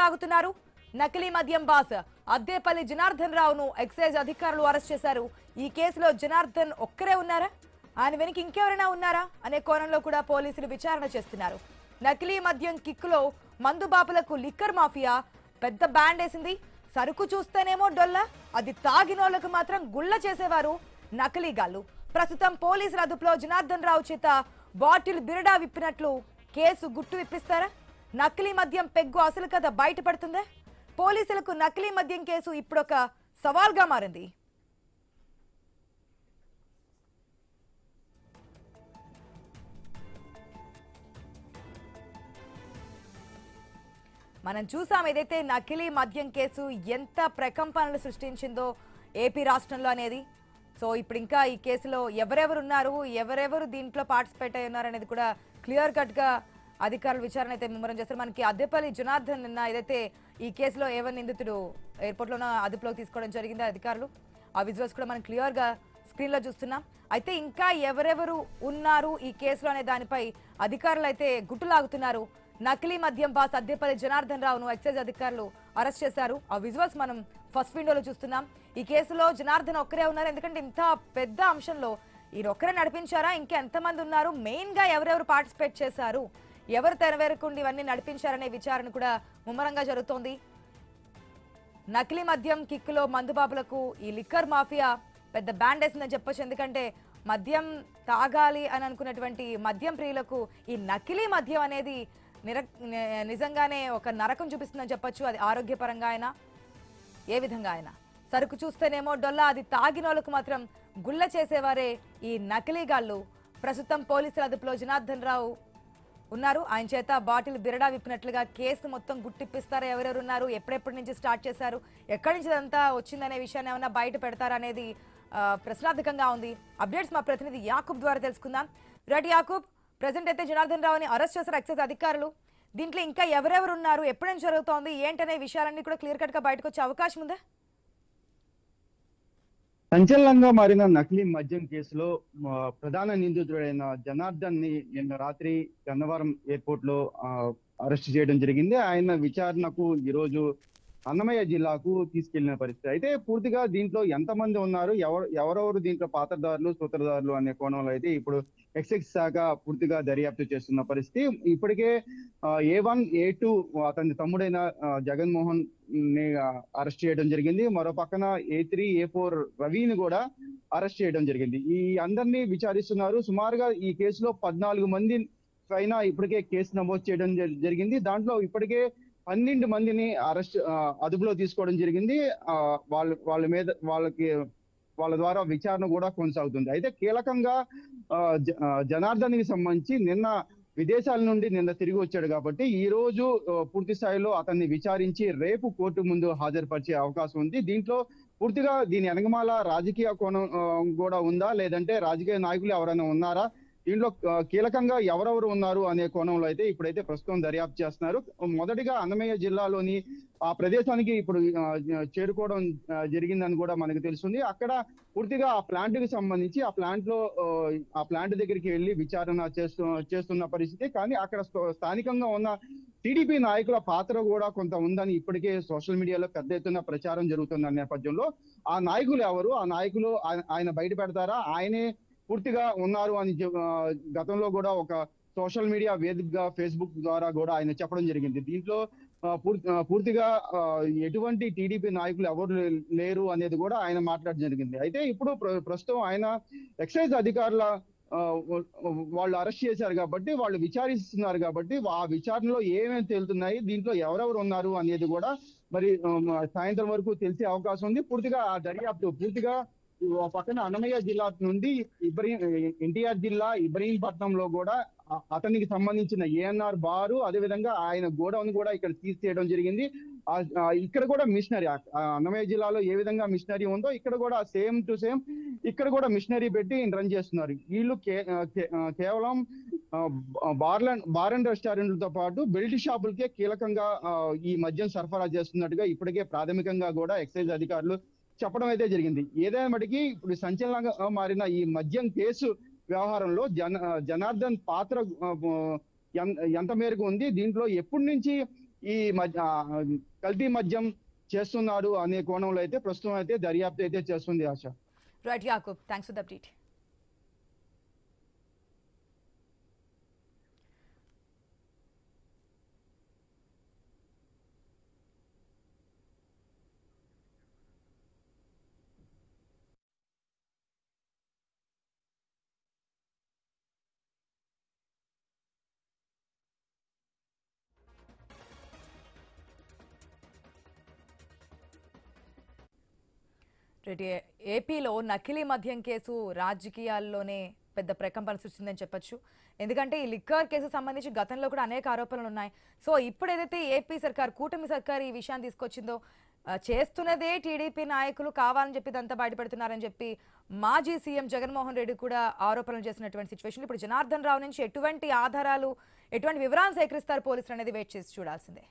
గుట్టులాగుతున్నారు. నకిలీ మద్యం బాస్ అద్దేపల్లి జనార్దన్ రావును ఎక్సైజ్ అధికారులు అరెస్ట్ చేశారు. ఈ కేసులో జనార్దన్ ఒక్కరే ఉన్నారా, ఆయన వెనుక ఇంకెవరైనా ఉన్నారా అనే కోణంలో కూడా పోలీసులు విచారణ చేస్తున్నారు. నకిలీ మద్యం కిక్కులో మందుబాపులకు లిక్కర్ మాఫియా పెద్ద బ్యాండ్ వేసింది. సరుకు చూస్తేనేమో డొల్ల, అది తాగినోళ్లకు మాత్రం గుళ్ళ చేసేవారు నకిలీగాళ్లు. ప్రస్తుతం పోలీసుల అదుపులో జనార్దన్ రావు చేత బాటిల్ బిరడా విప్పినట్లు కేసు గుట్టు విప్పిస్తారా? నకిలీ మద్యం పెగ్గు అసలు కథ బయటపడుతుందా? పోలీసులకు నకిలీ మద్యం కేసు ఇప్పుడొక సవాల్గా మారింది. మనం చూసాం ఏదైతే నకిలీ మద్యం కేసు ఎంత ప్రకంపనలు సృష్టించిందో ఏపీ రాష్ట్రంలో అనేది. సో ఇప్పుడు ఇంకా ఈ కేసులో ఎవరెవరు ఉన్నారు, ఎవరెవరు దీంట్లో పార్టిసిపేట్ అయి ఉన్నారు అనేది కూడా క్లియర్ కట్ గా అధికారులు విచారణ అయితే ముమ్మరం చేస్తారు. మనకి అద్దేపల్లి జనార్దన్ నిన్న ఏదైతే ఈ కేసులో ఏవన్ నిందితుడు ఎయిర్పోర్ట్ లోన అదుపులోకి తీసుకోవడం జరిగింది అధికారులు, ఆ విజువల్స్ కూడా మనం క్లియర్ గా స్క్రీన్ లో చూస్తున్నాం. అయితే ఇంకా ఎవరెవరు ఉన్నారు ఈ కేసులో అనే దానిపై అధికారులు అయితే గుట్టులాగుతున్నారు. నకిలీ మద్యం బాస్ అద్దేపల్లి జనార్దన్ రావును ఎక్సైజ్ అధికారులు అరెస్ట్ చేశారు. ఆ విజువల్స్ మనం ఫస్ట్ విండోలో చూస్తున్నాం. ఈ కేసులో జనార్దన్ ఒక్కరే ఉన్నారు, ఎందుకంటే ఇంత పెద్ద అంశంలో ఈయనొక్కరే నడిపించారా, ఇంకా ఎంతమంది ఉన్నారు, మెయిన్ గా ఎవరెవరు పార్టిసిపేట్ చేశారు, ఎవరు తెరవేరకుండా ఇవన్నీ నడిపించారనే విచారణ కూడా ముమ్మరంగా జరుగుతోంది. నకిలీ మద్యం కిక్కులో మందుబాబులకు ఈ లిక్కర్ మాఫియా పెద్ద బ్యాండ్ వేసిందని చెప్పొచ్చు. ఎందుకంటే మద్యం తాగాలి అని అనుకున్నటువంటి మద్యం ప్రియులకు ఈ నకిలీ మద్యం అనేది నిజంగానే ఒక నరకం చూపిస్తుందని చెప్పొచ్చు. అది ఆరోగ్యపరంగా అయినా ఏ విధంగా అయినా. సరుకు చూస్తేనేమో డొల్లా, అది తాగినోళ్లకు మాత్రం గుళ్ళ చేసేవారే ఈ నకిలీగాళ్లు. ప్రస్తుతం పోలీసుల అదుపులో జనార్దన్ రావు ఉన్నారు. ఆయన చేత బాటిల్ బిరడా విప్పినట్లుగా కేసు మొత్తం గుట్టిప్పిస్తారా, ఎవరెవరు ఉన్నారు, ఎప్పుడెప్పటి నుంచి స్టార్ట్ చేశారు, ఎక్కడి నుంచి ఇదంతా వచ్చిందనే విషయాన్ని ఏమన్నా బయట పెడతారా అనేది ప్రశ్నార్థకంగా ఉంది. అప్డేట్స్ మా ప్రతినిధి యాకూబ్ ద్వారా తెలుసుకుందాం. రైట్ యాకూబ్, ప్రెసెంట్ అయితే జనార్దన్ రావుని అరెస్ట్ చేశారు ఎక్సైజ్ అధికారులు. దీంట్లో ఇంకా ఎవరెవరు ఉన్నారు, ఎప్పటి నుంచి జరుగుతోంది, ఏంటనే విషయాలన్నీ కూడా క్లియర్ కట్ గా బయటకు వచ్చే అవకాశం ఉందా? సంచలనంగా మారిన నకిలీ మద్యం కేసులో ప్రధాన నిందితుడైన జనార్దన్ ని నిన్న రాత్రి గన్నవరం ఎయిర్పోర్ట్ లో అరెస్ట్ చేయడం జరిగింది. ఆయన విచారణకు ఈరోజు అన్నమయ్య జిల్లాకు తీసుకెళ్లిన పరిస్థితి. అయితే పూర్తిగా దీంట్లో ఎంతమంది ఉన్నారు, ఎవరెవరు దీంట్లో పాత్రదారులు సూత్రధారులు అనే కోణంలో అయితే ఇప్పుడు ఎక్సైజ్ శాఖ పూర్తిగా దర్యాప్తు చేస్తున్న పరిస్థితి. ఇప్పటికే A1 A2 అతని తమ్ముడైన జగన్మోహన్ ని అరెస్ట్ చేయడం జరిగింది. మరో పక్కన A3 A4 రవిని కూడా అరెస్ట్ చేయడం జరిగింది. ఈ అందరినీ విచారిస్తున్నారు. సుమారుగా ఈ కేసులో 14 మంది పైన ఇప్పటికే కేసు నమోదు చేయడం జరిగింది. దాంట్లో ఇప్పటికే 12 మందిని అదుపులో తీసుకోవడం జరిగింది. వాళ్ళ ద్వారా విచారణ కూడా కొనసాగుతుంది. అయితే కీలకంగా జనార్దన్ కి సంబంధించి నిన్న విదేశాల నుండి తిరిగి వచ్చాడు కాబట్టి ఈ రోజు పూర్తి స్థాయిలో అతన్ని విచారించి రేపు కోర్టు ముందు హాజరుపరిచే అవకాశం ఉంది. దీంట్లో పూర్తిగా దీని వెనకమాల రాజకీయ కోణం కూడా ఉందా, లేదంటే రాజకీయ నాయకులు ఎవరైనా ఉన్నారా, దీంట్లో కీలకంగా ఎవరెవరు ఉన్నారు అనే కోణంలో అయితే ఇప్పుడైతే ప్రస్తుతం దర్యాప్తు చేస్తున్నారు. మొదటిగా అన్నమయ్య జిల్లాలోని ఆ ప్రదేశానికి ఇప్పుడు చేరుకోవడం జరిగిందని కూడా మనకు తెలుస్తుంది. అక్కడ పూర్తిగా ఆ ప్లాంట్ కి సంబంధించి ఆ ప్లాంట్ దగ్గరికి వెళ్ళి విచారణ చేస్తున్న పరిస్థితి. కానీ అక్కడ స్థానికంగా ఉన్న టీడీపీ నాయకుల పాత్ర కూడా కొంత ఉందని ఇప్పటికే సోషల్ మీడియాలో పెద్ద ఎత్తున ప్రచారం జరుగుతున్న నేపథ్యంలో ఆ నాయకులు ఎవరు, ఆ నాయకులు ఆయన బయట పెడతారా, ఆయనే పూర్తిగా ఉన్నారు అని గతంలో కూడా ఒక సోషల్ మీడియా వేదికగా ఫేస్బుక్ ద్వారా కూడా ఆయన చెప్పడం జరిగింది. దీంట్లో పూర్తిగా ఎటువంటి టీడీపీ నాయకులు ఎవరు లేరు అనేది కూడా ఆయన మాట్లాడడం జరిగింది. అయితే ఇప్పుడు ప్రస్తుతం ఆయన ఎక్సైజ్ అధికారుల వాళ్ళు అరెస్ట్ చేశారు కాబట్టి, వాళ్ళు విచారిస్తున్నారు కాబట్టి ఆ విచారణలో ఏమేమి తేలుతున్నాయి, దీంట్లో ఎవరెవరు ఉన్నారు అనేది కూడా మరి సాయంత్రం వరకు తెలిసే అవకాశం ఉంది. పూర్తిగా ఆ దర్యాప్తు పూర్తిగా పక్కన అన్నమయ్య జిల్లా నుండి ఎన్టీఆర్ జిల్లా ఇబ్రహీంపట్నంలో కూడా అతనికి సంబంధించిన ఏఎన్ఆర్ బారు, అదేవిధంగా ఆయన గోడౌన్ కూడా ఇక్కడ తీసేయడం జరిగింది. ఇక్కడ కూడా మిషనరీ, అన్నమయ్య జిల్లాలో ఏ విధంగా మిషనరీ ఉందో ఇక్కడ కూడా సేమ్ టు సేమ్ ఇక్కడ కూడా మిషనరీ పెట్టి రన్ చేస్తున్నారు. వీళ్ళు కేవలం బార్ అండ్ రెస్టారెంట్లతో పాటు బెల్ట్ షాపులకే కీలకంగా ఈ మద్యం సరఫరా చేస్తున్నట్టుగా ఇప్పటికే ప్రాథమికంగా కూడా ఎక్సైజ్ అధికారులు చెప్పడం అయితే జరిగింది. ఏదైనా మటుకి ఇప్పుడు సంచలనంగా మారిన ఈ మద్యం కేసు వ్యవహారంలో జనార్దన్ పాత్ర ఎంత మేరకు ఉంది, దీంట్లో ఎప్పటి నుంచి ఈ కల్తీ మద్యం చేస్తున్నారు అనే కోణంలో అయితే ప్రస్తుతం అయితే దర్యాప్తు అయితే చేస్తుంది ఆశ. Right Yakub, thanks for the update. ఏపీలో నకిలీ మద్యం కేసు రాజకీయాల్లోనే పెద్ద ప్రకంపన సృష్టిందని చెప్పొచ్చు. ఎందుకంటే ఈ లిక్కర్ కేసు సంబంధించి గతంలో కూడా అనేక ఆరోపణలు ఉన్నాయి. సో ఇప్పుడు ఏదైతే ఏపీ సర్కార్, కూటమి సర్కార్ ఈ విషయాన్ని తీసుకొచ్చిందో, చేస్తున్నదే టీడీపీ నాయకులు కావాలని చెప్పి ఇదంతా బయటపెడుతున్నారని చెప్పి మాజీ సీఎం జగన్మోహన్ రెడ్డి కూడా ఆరోపణలు చేసినటువంటి సిచ్యువేషన్. ఇప్పుడు జనార్దన్ రావు నుంచి ఎటువంటి ఆధారాలు, ఎటువంటి వివరాలు సేకరిస్తారు పోలీసులు అనేది వెయిట్ చేసి చూడాల్సిందే.